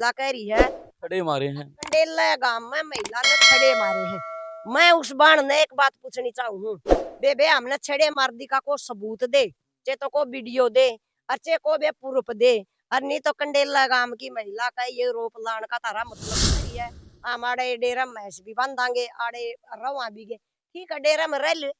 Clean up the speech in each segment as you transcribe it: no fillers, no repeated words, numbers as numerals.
ला कह रही है छड़े मारे हैं। कंडेला गांव में महिला ने छड़े मारे हैं। मैं उस बाण ने एक बात पूछनी चाहूँ, बेबे हमने छड़े मार दी का को सबूत दे, चे तो को वीडियो दे, अच्छे को बे प्रूफ दे। और नहीं तो कंडेला गांव की महिला का ये रोप लान का तारा मतलब नहीं है। हमारे डेरा मैस भी बांधांगे आड़े रवा भी गे, ठीक है डेरा में रह ले,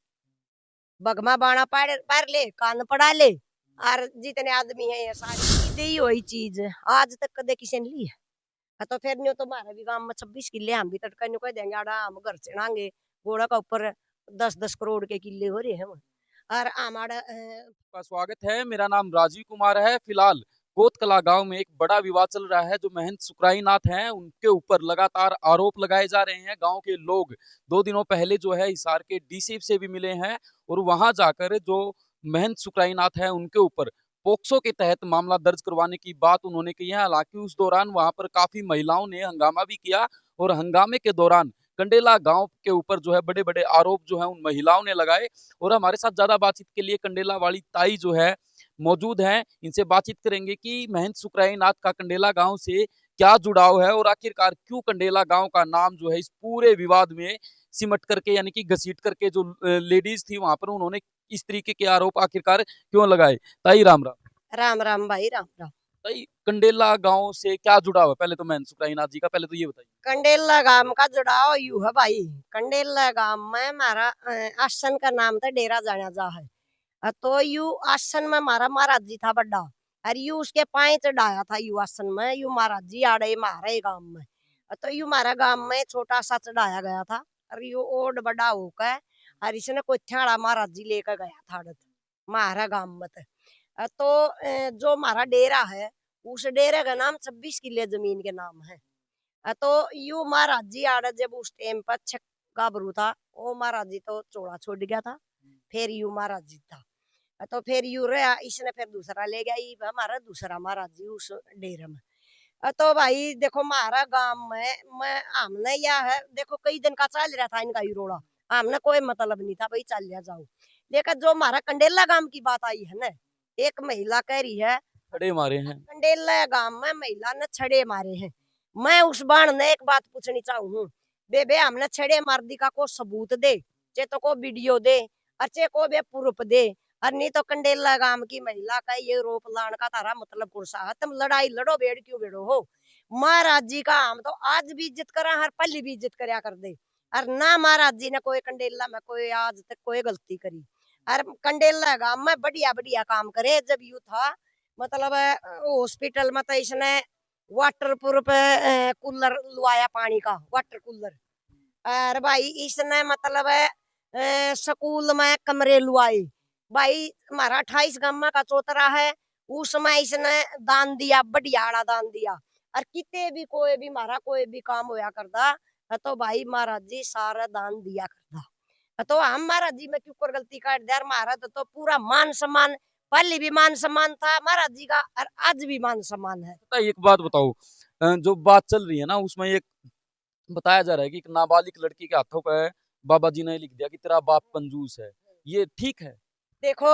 बगमा बाणा पार ले, कान पड़ा ले। और जितने आदमी है ये सारी दी वही चीज आज तक कदे किसी ने ली है। तो फिर न्यू तो हमारे भी गांव में 26 किले हम भी तड़का न्यू कह देंगे आड़ा हम घर चढ़ाएंगे घोड़ा का ऊपर 10-10 करोड़ के किले हो रहे हैं और हमारा का स्वागत है। मेरा नाम राजीव कुमार है। फिलहाल कोतकला गांव में एक बड़ा विवाद चल रहा है। जो महंत सुखराई नाथ हैं उनके ऊपर लगातार आरोप लगाए जा रहे हैं। गांव के लोग 2 दिनों पहले जो है हिसार के डीसी से भी मिले हैं और वहां जाकर जो महंत सुखराई नाथ है उनके ऊपर पोक्सो के तहत मामला दर्ज करवाने की बात उन्होंने की है। हालांकि उस दौरान वहां पर काफी महिलाओं ने हंगामा भी किया और हंगामे के दौरान कंडेला गांव के ऊपर जो है बड़े बड़े आरोप जो है उन महिलाओं ने लगाए। और हमारे साथ ज्यादा बातचीत के लिए कंडेला वाली ताई जो है मौजूद हैं। इनसे बातचीत करेंगे कि महंत सुखराई नाथ का कंडेला गांव से क्या जुड़ाव है और आखिरकार क्यों कंडेला गांव का नाम जो है इस पूरे विवाद में सिमट करके यानी कि घसीट करके जो लेडीज थी वहां पर उन्होंने इस तरीके के आरोप आखिरकार क्यों लगाए। ताई राम राम। राम राम भाई राम राम। ताई कंडेला गांव से क्या जुड़ाव है, पहले तो महंत सुखराई नाथ जी का पहले तो ये बताइए। कंडेला गांव का जुड़ाव यू है भाई, कंडेला गांव में हमारा आसन का नाम था डेरा जाना जा है। तो यू आसन में मारा महाराज जी था बड़ा और यू उसके पाए चढ़ाया था यू आसन में यू महाराज जी आड़े मारे गांव में। तो यू हमारा गांव में छोटा सा चढ़ाया गया था और यू ओड बड़ा होकर और इसने कोई थेड़ा महाराज जी लेकर गया था हमारा गांव में। तो जो हमारा डेरा है उस डेरे का नाम 26 किले जमीन के नाम है। तो यू महाराज जी आड़े जब उस टाइम पर गाभरू था वो महाराज जी तो चोड़ा छोड़ गया था, फिर यू महाराज जी था। तो फिर यू रहा इसने फिर दूसरा ले गया ये हमारा दूसरा महाराज जी उस डेरे में। तो भाई देखो हमारा गांव में मैं हमने या है देखो कई दिन का चल रहा था इनका ही रोड़ा, हमने कोई मतलब नहीं था भाई चल लिया जाओ। लेकिन जो हमारा कंडेला गांव की बात आई है ना, एक महिला कह रही है छड़े मारे हैं। कंडेला गांव में महिला ने छड़े मारे हैं। मैं उस बाण ने एक बात पूछनी चाहूँ, बेबे हमने छड़े मार दी का को सबूत दे, चे तो को वीडियो दे, अच्छे को बे प्रूफ दे। और नहीं तो कंडेला गांव की महिला का ये रोप लान का तारा मतलब कुर्सा है, तुम लड़ाई लड़ो बेड़ क्यों बेड़ो हो। महाराज जी का हम तो आज भी इज्जत करा हर पल भी इज्जत करया कर दे। और ना महाराज जी ने कोई कंडेला में कोई आज तक कोई गलती करी और कंडेला गांव में बढ़िया बढ़िया काम करे। जब यू था मतलब हॉस्पिटल में तो इसने वाटर प्रूफ कूलर लुआया पानी का वाटर कूलर। और भाई इसने मतलब स्कूल में कमरे लुआए। भाई हमारा 28 गांव का चौतरा है उसमें इसने दान दिया, बढ़िया दान दिया। और कितने भी कोई भी हमारा कोई भी काम होया करता तो भाई महाराज जी सारा दान दिया करता। तो हम महाराज जी में क्यों कर गलती कर दिया, महाराज तो पूरा मान सम्मान पहले भी मान सम्मान था महाराज जी का और आज भी मान सम्मान है। ताई एक बात बताओ, जो बात चल रही है ना उसमें एक बताया जा रहा है कि एक नाबालिग लड़की के हाथों का है बाबा जी ने लिख दिया कि तेरा बाप कंजूस है, ये ठीक है? देखो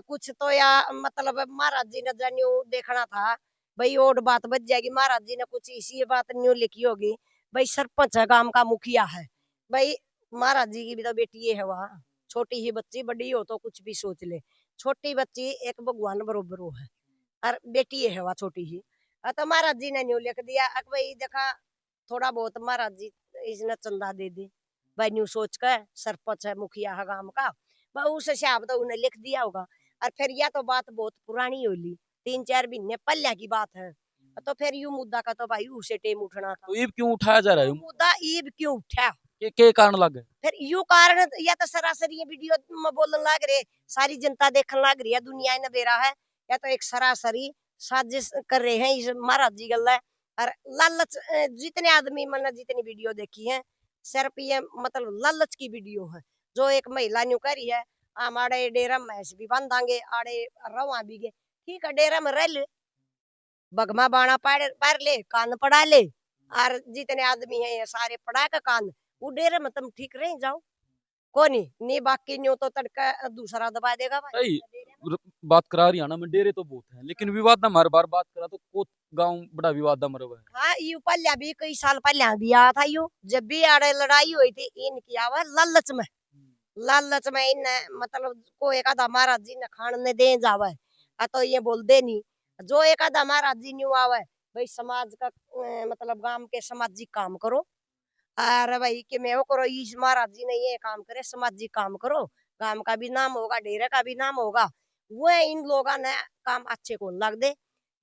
कुछ तो या मतलब महाराज जी ने जन्यू देखना था भाई और बात बच जाएगी। महाराज जी ने कुछ इसी बात न्यू लिखी होगी भाई सरपंच है गांव का मुखिया है। भाई महाराज जी की भी तो बेटी है वहाँ, छोटी ही बच्ची बड़ी हो तो कुछ भी सोच ले, छोटी बच्ची एक भगवान बरोबर हो है और बेटी है वहाँ छोटी ही। तो महाराज जी ने न्यू लिख दिया भाई देखा थोड़ा बहुत महाराज जी इसने चंदा दे दे भाई न्यू सोच कर सरपंच है मुखिया है गांव का उस हिसाब तो उन्हें लिख दिया होगा। और फिर यह तो बात बहुत पुरानी होली 3-4 महीने पहले की बात है। तो फिर यू मुद्दा का तो भाई उसे टेम उठना था। तो ईब क्यों उठाया जा रहा है? मुद्दा ईब क्यों उठा के कारण लग गए? फिर यू कारण या तो सरासर ये वीडियो में बोलने लग रहे सारी जनता देखने लग रही है दुनिया ने बेरा है, या तो एक सरासरी साजिश कर रहे हैं इस महाराज जी गल है। और लालच जितने आदमी मैंने जितनी वीडियो देखी है सिर्फ ये मतलब लालच की वीडियो है। जो एक महिला न्यू कह रही है हमारे डेरा मैस भी बांधांगे आड़े रवा भी गे, ठीक है डेरा में रह ले, बगमा बाणा पार ले, कान पड़ा ले। और जितने आदमी है ये सारे पड़ा का कान वो डेरे में तुम ठीक रह जाओ कोनी नहीं बाकी न्यू तो तड़का दूसरा दबा देगा भाई। बात करा हरियाणा में डेरे तो बहुत हैं, लेकिन विवाद हर बार बात करा तो कोत गांव बड़ा विवाद मरवा है। हाँ, यू पहले भी कई साल पहले भी आया था यू, जब भी आड़े लड़ाई हुई थी इनकी आवाज लालच में, लालच में इन मतलब को एक आधा महाराज जी ने खान ने दे जावे, तो ये बोल दे नहीं, जो एक आधा महाराज जी न्यू आवे भाई समाज का मतलब गांव के सामाजिक काम करो, अरे भाई कि मैं वो करो, इस महाराज जी ने ये काम करे सामाजिक काम करो, गांव का भी नाम होगा डेरे का भी नाम होगा, वो इन लोगों ने काम अच्छे को लग दे,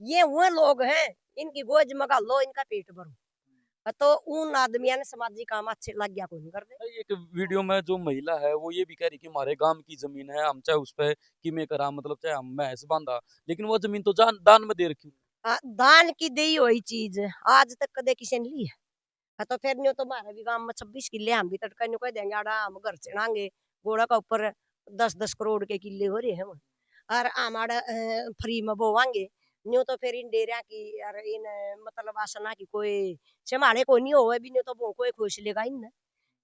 ये वो लोग हैं इनकी गोज मगा लो इनका पेट भरो, तो उन आदमियों ने सामाजिक काम अच्छे लग गया कौन कर दे। एक वीडियो में जो महिला है वो ये भी कह रही कि हमारे गांव की जमीन है, हम चाहे उस पे कि में करा, मतलब चाहे हम भैंस बांधा, लेकिन वो जमीन तो दान में दे रखी। दान की दी हुई चीज आज तक कदे किसी ने ली है, तो फिर न्यू तो हमारे भी गांव में 26 किले हम भी तड़का न्यू कह देंगे आड़ा हम घर चढ़ाएंगे, घोड़ा का ऊपर 10-10 करोड़ के किले हो रहे हैं वो, और हमारा फ्री में बोवांगे न्यू, तो फिर इन डेरिया की यार इन मतलब आसना की कोई संभाले को नहीं होवे भी न्यू तो वो कोई खुश लेगा इन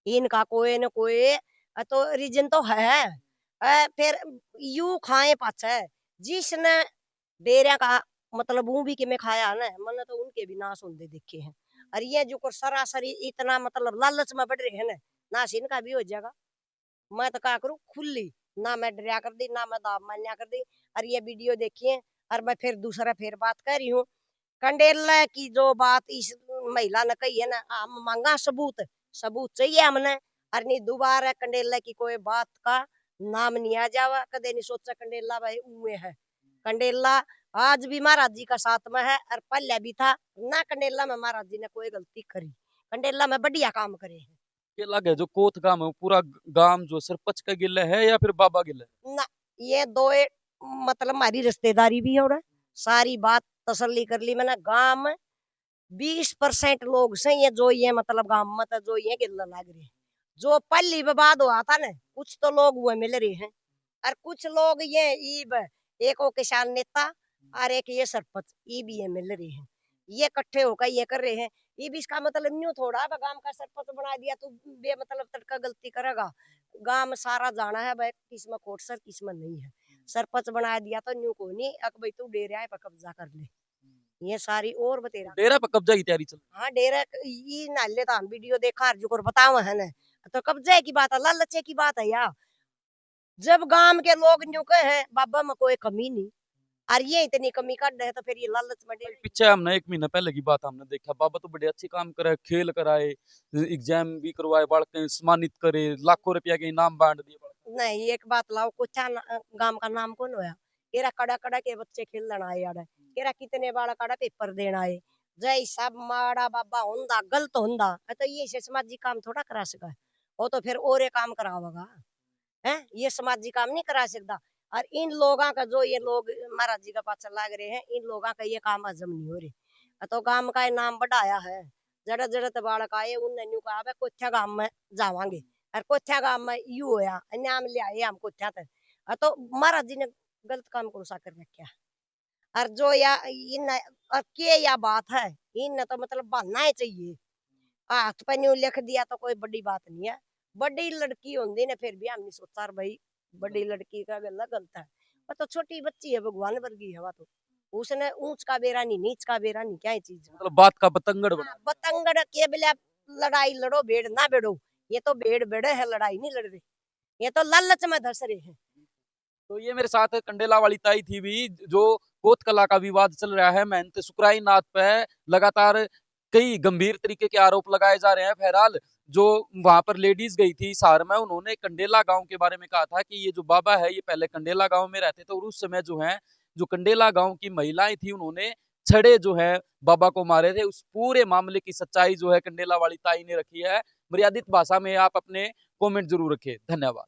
इनका कोई न कोई तो रीजन तो है, फिर यू खाए पाछे जिसने डेरिया का मतलब वो भी कि मैं खाया है ना मैंने तो उनके भी नाश होते देखे हैं, और ये जो सरासरी इतना मतलब लालच में बढ़ रहे हैं ना, नाश इनका भी हो जाएगा, मैं तो क्या करूँ खुली ना मैं डरिया कर दी ना मैं दाब मान्या कर दी, और ये वीडियो देखिए, और मैं फिर दूसरा फिर बात कर रही हूँ, कंडेला की जो बात इस महिला ने कही है ना, हम मांगा सबूत, सबूत चाहिए हमने, और नहीं दोबारा कंडेला की कोई बात का नाम नहीं आ जावा, कदे नहीं सोचा कंडेला भाई उए है, कंडेला आज भी महाराज जी का साथ में है, और पहले भी था ना, कंडेला में महाराज जी ने कोई गलती करी, कंडेला में बढ़िया काम करे है। ये लगे जो कोत गांव है वो पूरा गांव जो सरपंच का गिला है या फिर बाबा गिला है? ना, ये दो मतलब हमारी रिश्तेदारी भी है और सारी बात तसल्ली कर ली मैंने, गांव में 20% लोग से ये जो ये मतलब गांव में तो जो ये गिल्ला लग रहे हैं, जो पहली विवाद हुआ था ना कुछ तो लोग हुए मिल रहे हैं, और कुछ लोग ये ईब एक वो किसान नेता और एक ये सरपंच ये भी ये मिल रहे हैं, ये इकट्ठे होकर ये कर रहे हैं, ये भी इसका मतलब न्यू थोड़ा गांव का सरपंच बना दिया तो बे मतलब तड़का गलती करेगा, गांव में सारा जाना है भाई किसमें कोट सर किसमें नहीं है, सरपंच बना दिया तो न्यू को नहीं अक भाई तू डेरे आए पर कब्जा कर ले, ये सारी और बतेरा डेरा पर कब्जा की तैयारी चल रही हाँ डेरा ये नाले तो हम वीडियो देखा जो बताओ है ना, तो कब्जे की बात है लालचे की बात है यार, जब गांव के लोग न्यू कहे हैं बाबा में कोई कमी नहीं, और ये इतनी कमी कर रहे हैं तो फिर ये लालच में है। डेरे पीछे हमने एक महीना पहले की बात हमने देखा, बाबा तो बड़े अच्छे काम करे, खेल कराए, एग्जाम भी करवाए, बालक सम्मानित करे, लाखों रुपया के इनाम बांट दिए। नहीं एक बात लाओ कुछ गांव का नाम कौन होया, केरा कड़ा कड़ा के बच्चे खेलन आए यार, केरा कितने बाड़ा कड़ा पेपर देना आए, जय सब माड़ा बाबा हुंदा गलत हुंदा तो ये से समाजी काम थोड़ा करा सका, वो तो फिर और काम करावेगा है, ये समाजी काम नहीं करा सकता, और इन लोगों का जो ये लोग महाराज जी का पाछा लाग रहे हैं इन लोगों का ये काम हजम नहीं हो रहे, तो गांव का नाम बढ़ाया है, जड़ा जड़ा बालक आए उनने न्यू कहा कोठा गांव में जावांगे, और कोठा गांव में यू होया नाम ले आए हम कोठा तक, तो महाराज जी ने गलत काम कौन सा कर रखा, और जो या इन और के या बात है इन तो मतलब बहाना चाहिए, हाथ पे न्यू लिख दिया तो कोई बड़ी बात नहीं है, बड़ी लड़की होंगी ने फिर भी हमने सोचा भाई बड़ी लड़की का गला गलत है, वो तो छोटी बच्ची है भगवान वर्गी है, वो तो उसने ऊंच का बेरा नहीं नीच का बेरा नहीं, क्या चीज मतलब बात का बतंगड़ बना। बतंगड़ के बिला लड़ाई लड़ो भेड़ ना बेड़ो, ये तो भेड़ बेड़े है लड़ाई नहीं लड़ रहे, ये तो लालच में धस रहे हैं। तो ये मेरे साथ कंडेला वाली ताई थी भी, जो कोत कला का विवाद चल रहा है, महंत सुखराई नाथ पे लगातार कई गंभीर तरीके के आरोप लगाए जा रहे हैं। बहरहाल जो वहां पर लेडीज गई थी सार में, उन्होंने कंडेला गांव के बारे में कहा था कि ये जो बाबा है ये पहले कंडेला गांव में रहते थे, और उस समय जो है जो कंडेला गांव की महिलाएं थी उन्होंने छड़े जो है बाबा को मारे थे। उस पूरे मामले की सच्चाई जो है कंडेला वाली ताई ने रखी है। मर्यादित भाषा में आप अपने कॉमेंट जरूर रखें। धन्यवाद।